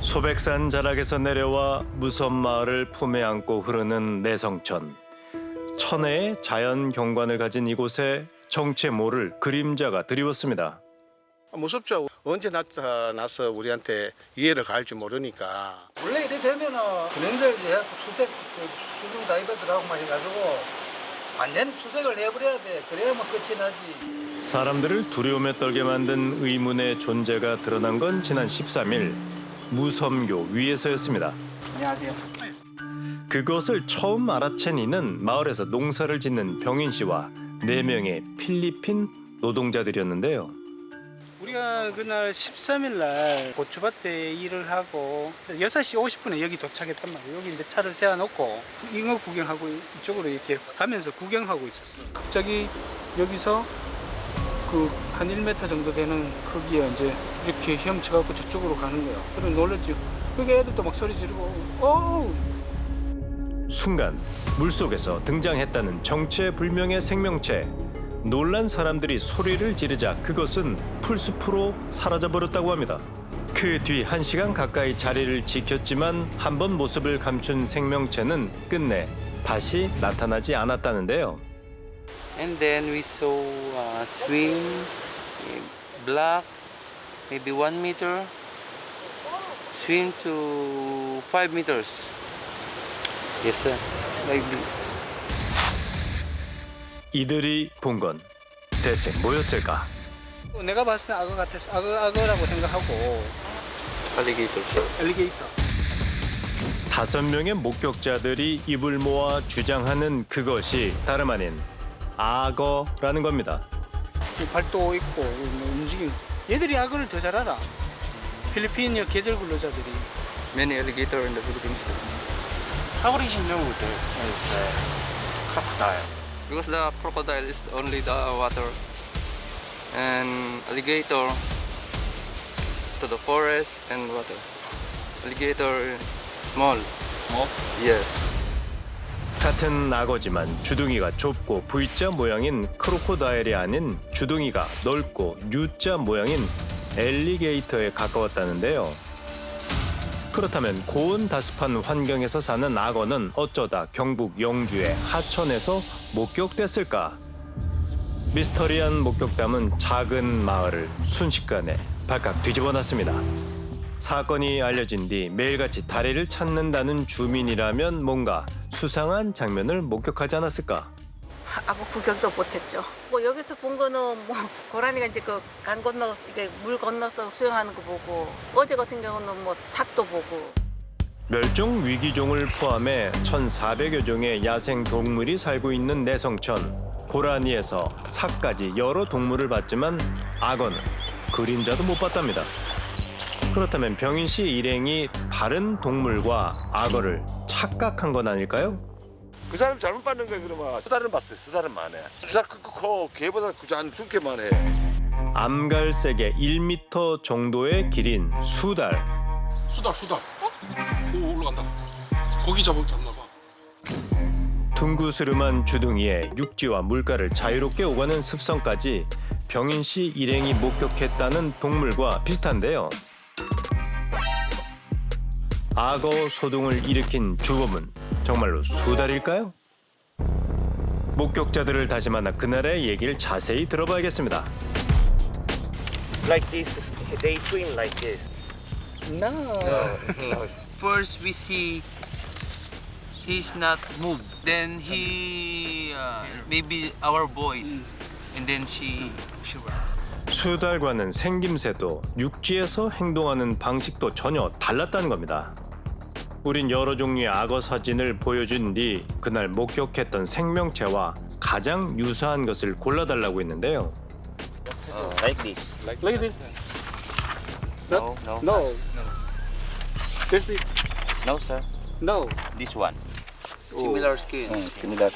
소백산 자락에서 내려와 무섬마을을 품에 안고 흐르는 내성천. 천혜의 자연 경관을 가진 이곳에 정체 모를 그림자가 드리웠습니다. 무섭죠. 언제 나타나서 우리한테 이해를 가할지 모르니까. 원래 이래 되면은 군인들 수중 다이버들하고 막 해가지고 완전히 수색을 해버려야 돼. 그래야만 끝이 나지. 사람들을 두려움에 떨게 만든 의문의 존재가 드러난 건 지난 13일 무섬교 위에서였습니다. 안녕하세요. 그것을 처음 알아챈 이는 마을에서 농사를 짓는 병인 씨와 4명의 필리핀 노동자들이었는데요. 우리가 그날 13일 날 고추밭에 일을 하고 6시 50분에 여기 도착했단 말이에요. 여기 이제 차를 세워놓고 잉어 구경하고 이쪽으로 이렇게 가면서 구경하고 있었어. 갑자기 여기서 그 한 1m 정도 되는 크기에 이제 이렇게 헤엄쳐갖고 저쪽으로 가는 거야. 그래 놀랬지. 그게 애들도 막 소리 지르고 어우! 순간 물속에서 등장했다는 정체불명의 생명체. 놀란 사람들이 소리를 지르자 그것은 풀숲으로 사라져버렸다고 합니다. 그 뒤 1시간 가까이 자리를 지켰지만 한 번 모습을 감춘 생명체는 끝내 다시 나타나지 않았다는데요. And then we saw swim, black, maybe 1 meter, swim to 5 meters. Yes, sir. Like this. 이들이 본 건 대체 뭐였을까? 내가 봤을 때 악어 같았어. 악어라고 생각하고 Alligator. 엘리게이터. 5명의 목격자들이 입을 모아 주장하는 그것이 다름 아닌 악어라는 겁니다. 발도 있고 움직임. 얘들이 악어를 더 잘 알아. 필리핀 계절 근로자들이. Many alligator in the Philippines. How did you know that it's crocodile? Because the crocodile is only the water, and alligator to the forest and water. Alligator is small. Small? Yes. 같은 악어지만 주둥이가 좁고 V자 모양인 크로코다일이 아닌 주둥이가 넓고 U자 모양인 엘리게이터에 가까웠다는데요. 그렇다면 고온다습한 환경에서 사는 악어는 어쩌다 경북 영주의 하천에서 목격됐을까? 미스터리한 목격담은 작은 마을을 순식간에 발칵 뒤집어놨습니다. 사건이 알려진 뒤 매일같이 다리를 찾는다는 주민이라면 뭔가 수상한 장면을 목격하지 않았을까? 아무 구경도 못했죠. 뭐 여기서 본 거는 뭐 고라니가 이제 그 강 건너 이게 물 건너서 수영하는 거 보고 어제 같은 경우는 뭐 삭도 보고. 멸종 위기종을 포함해 1,400여 종의 야생 동물이 살고 있는 내성천. 고라니에서 삭까지 여러 동물을 봤지만 악어는 그림자도 못 봤답니다. 그렇다면 병인 씨 일행이 다른 동물과 악어를 착각한 건 아닐까요? 그 사람 잘못 봤는 거야 그러면. 수달은 봤어요. 수달은 해. 수달 크고 개보다 그저 굵게만 해. 암갈색의 1m 정도의 길인 수달. 수달. 오, 올라간다. 고기 잡을 때 없나 봐. 둥그스름한 주둥이에 육지와 물가를 자유롭게 오가는 습성까지 병인 씨 일행이 목격했다는 동물과 비슷한데요. 악어 소동을 일으킨 주범은 정말로 수달일까요? 목격자들을 다시 만나 그날의 얘기를 자세히 들어봐야겠습니다. Like this, they swim like this. No. First we see he's not moved. Then he maybe our boys, and then she. 수달과는 생김새도 육지에서 행동하는 방식도 전혀 달랐다는 겁니다. 우린 여러 종류의 악어 사진을 보여준 뒤 그날 목격했던 생명체와 가장 유사한 것을 골라달라고 했는데요. Like this. Like this. No, no. No. This is No, sir. no. This one. Similar skin. Similar.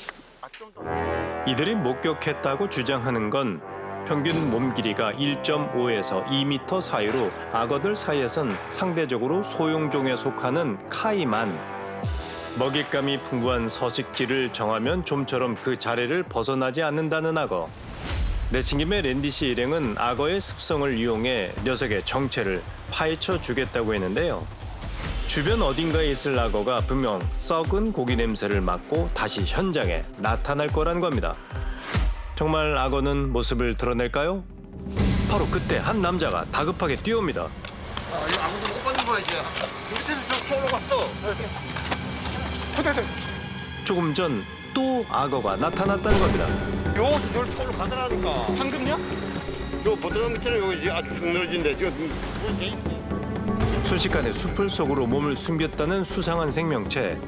이들이 목격했다고 주장하는 건 평균 몸 길이가 1.5에서 2m 사이로 악어들 사이에선 상대적으로 소용종에 속하는 카이만. 먹잇감이 풍부한 서식지를 정하면 좀처럼 그 자리를 벗어나지 않는다는 악어. 내친김에 랜디 씨 일행은 악어의 습성을 이용해 녀석의 정체를 파헤쳐 주겠다고 했는데요. 주변 어딘가에 있을 악어가 분명 썩은 고기 냄새를 맡고 다시 현장에 나타날 거란 겁니다. 정말 악어는 모습을 드러낼까요? 바로 그때 한 남자가 다급하게 뛰어옵니다. 이거 아무도 못 받는 거야 이제. 밑에서 저 올라갔어. 조금 전 또 악어가 나타났다는 겁니다. 요 저를 서울로 가더라니까. 황금요? 요 보드람 밑에는 여기 아주 쑥 늘어진데 지금 물 돼 있네. 순식간에 숲을 속으로 몸을 숨겼다는 수상한 생명체.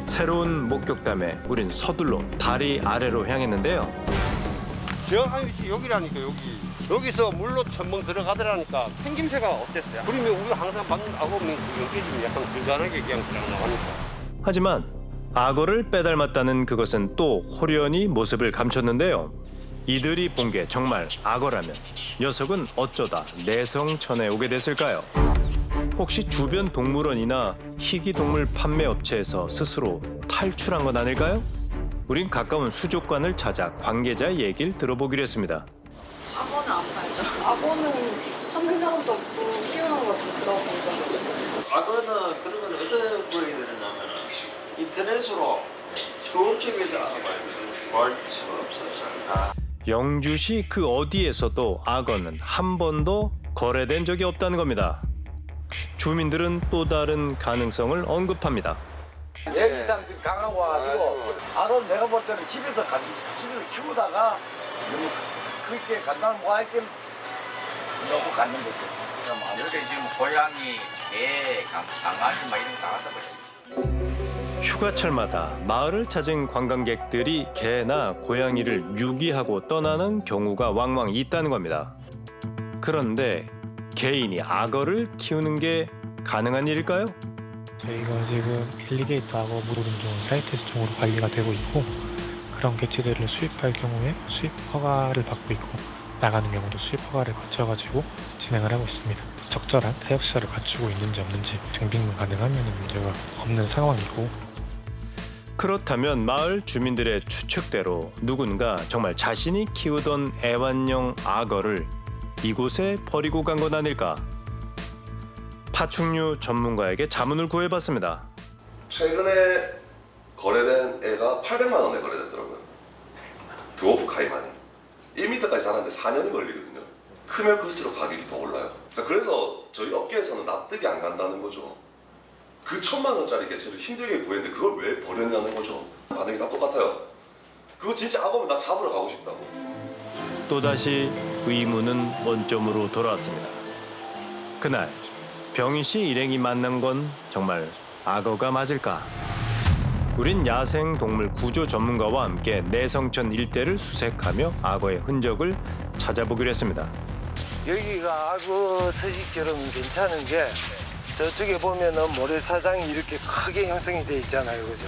새로운 목격담에 우린 서둘러 다리 아래로 향했는데요. 정확한 위치 여기라니까 여기. 여기서 물로 첨벙 들어가더라니까. 생김새가 어땠어요? 그러면 우리가 항상 맞는 악어는 여기 약간 불가하게 그냥 나가니까. 하지만 악어를 빼닮았다는 그것은 또 호련히 모습을 감췄는데요. 이들이 본 게 정말 악어라면 녀석은 어쩌다 내성천에 오게 됐을까요? 혹시 주변 동물원이나 희귀동물 판매 업체에서 스스로 탈출한 건 아닐까요? 우린 가까운 수족관을 찾아 관계자의 얘기를 들어보기로 했습니다. 악어는 안 팔죠. 악어는 찾는 사람도 없고 키우는 것도 들어본 적이 없어요. 악어는 그런 건 어떤 부분이 들었냐면 인터넷으로 서울 쪽에다가 볼 수가 없어서. 영주시 그 어디에서도 악어는 한 번도 거래된 적이 없다는 겁니다. 주민들은 또 다른 가능성을 언급합니다. 예기상 강하고 와가지고 악어는 내가 볼 때는 집에서 키우다가 너무 그렇게 간다는 뭐 할게 너무 갖는 거죠. 여기 지금 고양이, 개, 강아지 막 이런 거 다 갖다 버려. 휴가철마다 마을을 찾은 관광객들이 개나 고양이를 유기하고 떠나는 경우가 왕왕 있다는 겁니다. 그런데 개인이 악어를 키우는 게 가능한 일일까요? 저희가 지금 일리게이터 악어 무도인종 사이트에서 쪽으로 관리가 되고 있고 그런 개체들을 수입할 경우에 수입 허가를 받고 있고 나가는 경우도 수입 허가를 거쳐가지고 진행을 하고 있습니다. 적절한 사육시설을 갖추고 있는지 없는지 증빙만 가능하면 문제가 없는 상황이고 그렇다면 마을 주민들의 추측대로 누군가 정말 자신이 키우던 애완용 악어를 이곳에 버리고 간 건 아닐까? 파충류 전문가에게 자문을 구해봤습니다. 최근에 거래된 애가 800만 원에 거래됐더라고요. 드워프 카이만이 1m까지 자라는데 4년이 걸리거든요. 크면 클수록 가격이 더 올라요. 그래서 저희 업계에서는 납득이 안 간다는 거죠. 그 1,000만 원짜리 개체를 힘들게 구했는데 그걸 왜 버렸냐는 거죠. 반응이 다 똑같아요. 그거 진짜 악어면 나 잡으러 가고 싶다고. 또다시 의문은 원점으로 돌아왔습니다. 그날 병희 씨 일행이 만난 건 정말 악어가 맞을까? 우린 야생동물 구조 전문가와 함께 내성천 일대를 수색하며 악어의 흔적을 찾아보기로 했습니다. 여기가 악어 서식처럼 괜찮은 게 저쪽에 보면은 모래사장이 이렇게 크게 형성이 돼 있잖아요, 그죠?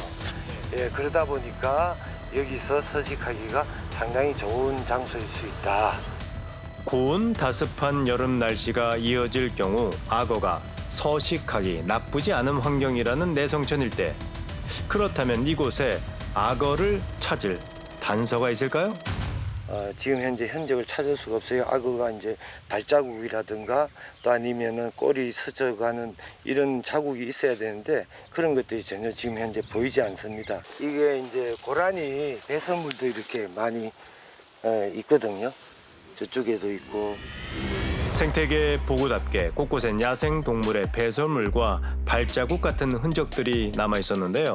예, 그러다 보니까 여기서 서식하기가 상당히 좋은 장소일 수 있다. 고온 다습한 여름 날씨가 이어질 경우 악어가 서식하기 나쁘지 않은 환경이라는 내성천 일대. 그렇다면 이곳에 악어를 찾을 단서가 있을까요? 지금 현재 흔적을 찾을 수가 없어요. 악어가 이제 발자국이라든가 또 아니면은 꼬리 서져가는 이런 자국이 있어야 되는데 그런 것들이 전혀 지금 현재 보이지 않습니다. 이게 이제 고라니 배설물도 이렇게 많이 있거든요. 저쪽에도 있고. 생태계 보고답게 곳곳엔 야생 동물의 배설물과 발자국 같은 흔적들이 남아 있었는데요.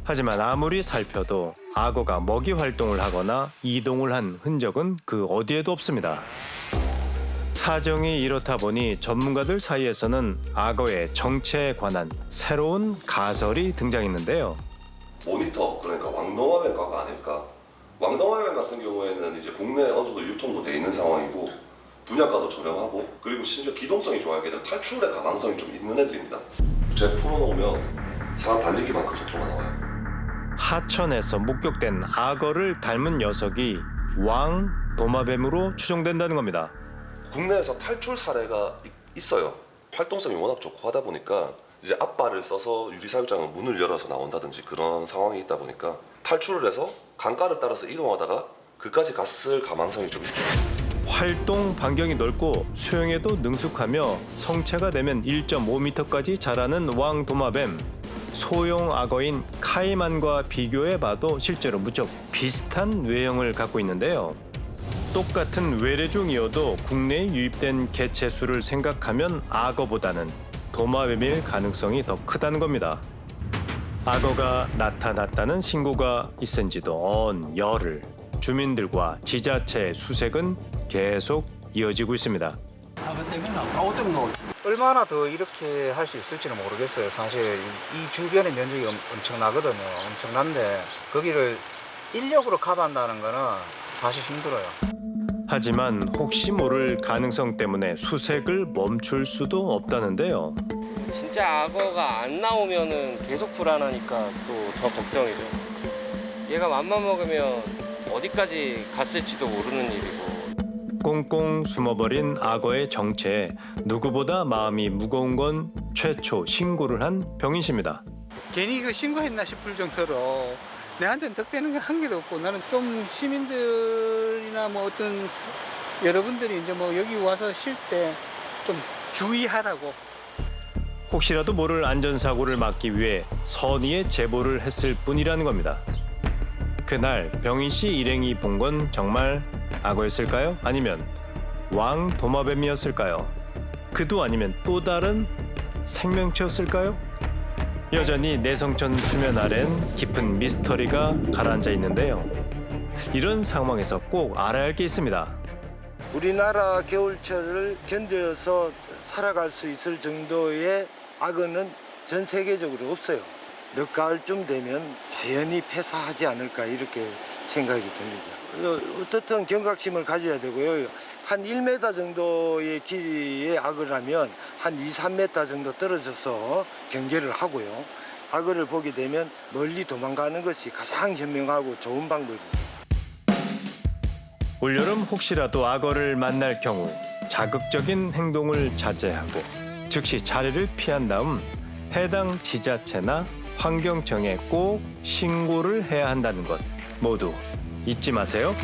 하지만 아무리 살펴도 악어가 먹이 활동을 하거나 이동을 한 흔적은 그 어디에도 없습니다. 사정이 이렇다 보니 전문가들 사이에서는 악어의 정체에 관한 새로운 가설이 등장했는데요. 모니터, 그러니까 왕노화면과가 아닐까. 왕노화면 같은 경우에는 이제 국내에 어느 정도 유통도 돼 있는 상황이고 분양가도 저렴하고 그리고 심지어 기동성이 좋아하게 되면 탈출의 가망성이 좀 있는 애들입니다. 제 풀어놓으면 사람 달리기만큼 속도가 나와요. 하천에서 목격된 악어를 닮은 녀석이 왕 도마뱀으로 추정된다는 겁니다. 국내에서 탈출 사례가 있어요. 활동성이 워낙 좋고 하다 보니까 이제 앞발을 써서 유리사육장은 문을 열어서 나온다든지 그런 상황이 있다 보니까 탈출을 해서 강가를 따라서 이동하다가 그까지 갔을 가망성이 좀 있죠. 활동 반경이 넓고 수영에도 능숙하며 성체가 되면 1.5m까지 자라는 왕도마뱀. 소형 악어인 카이만과 비교해봐도 실제로 무척 비슷한 외형을 갖고 있는데요. 똑같은 외래종이어도 국내에 유입된 개체 수를 생각하면 악어보다는 도마뱀일 가능성이 더 크다는 겁니다. 악어가 나타났다는 신고가 있은 지도 언 열흘. 주민들과 지자체의 수색은 계속 이어지고 있습니다. 악어 때문에 나오죠. 얼마나 더 이렇게 할 수 있을지는 모르겠어요. 사실 이 주변의 면적이 엄청나거든요. 엄청난데 거기를 인력으로 커버한다는 거는 사실 힘들어요. 하지만 혹시 모를 가능성 때문에 수색을 멈출 수도 없다는데요. 진짜 악어가 안 나오면은 계속 불안하니까 또 더 걱정이죠. 얘가 맘만 먹으면 어디까지 갔을지도 모르는 일이고. 꽁꽁 숨어버린 악어의 정체에 누구보다 마음이 무거운 건 최초 신고를 한 병인 씨입니다. 괜히 그 신고했나 싶을 정도로 내한테는 득되는 게 한 개도 없고 나는 좀 시민들이나 뭐 어떤 여러분들이 이제 뭐 여기 와서 쉴 때 좀 주의하라고. 혹시라도 모를 안전사고를 막기 위해 선의의 제보를 했을 뿐이라는 겁니다. 그날 병인 씨 일행이 본 건 정말 악어였을까요? 아니면 왕도마뱀이었을까요? 그도 아니면 또 다른 생명체였을까요? 여전히 내성천 수면 아래는 깊은 미스터리가 가라앉아 있는데요. 이런 상황에서 꼭 알아야 할 게 있습니다. 우리나라 겨울철을 견뎌서 살아갈 수 있을 정도의 악어는 전 세계적으로 없어요. 늦가을쯤 되면 자연히 폐사하지 않을까 이렇게 생각이 듭니다. 어떻든 경각심을 가져야 되고요. 한 1m 정도의 길이의 악어라면 한 2, 3m 정도 떨어져서 경계를 하고요. 악어를 보게 되면 멀리 도망가는 것이 가장 현명하고 좋은 방법입니다. 올여름 혹시라도 악어를 만날 경우 자극적인 행동을 자제하고 즉시 자리를 피한 다음 해당 지자체나 환경청에 꼭 신고를 해야 한다는 것 모두 잊지 마세요.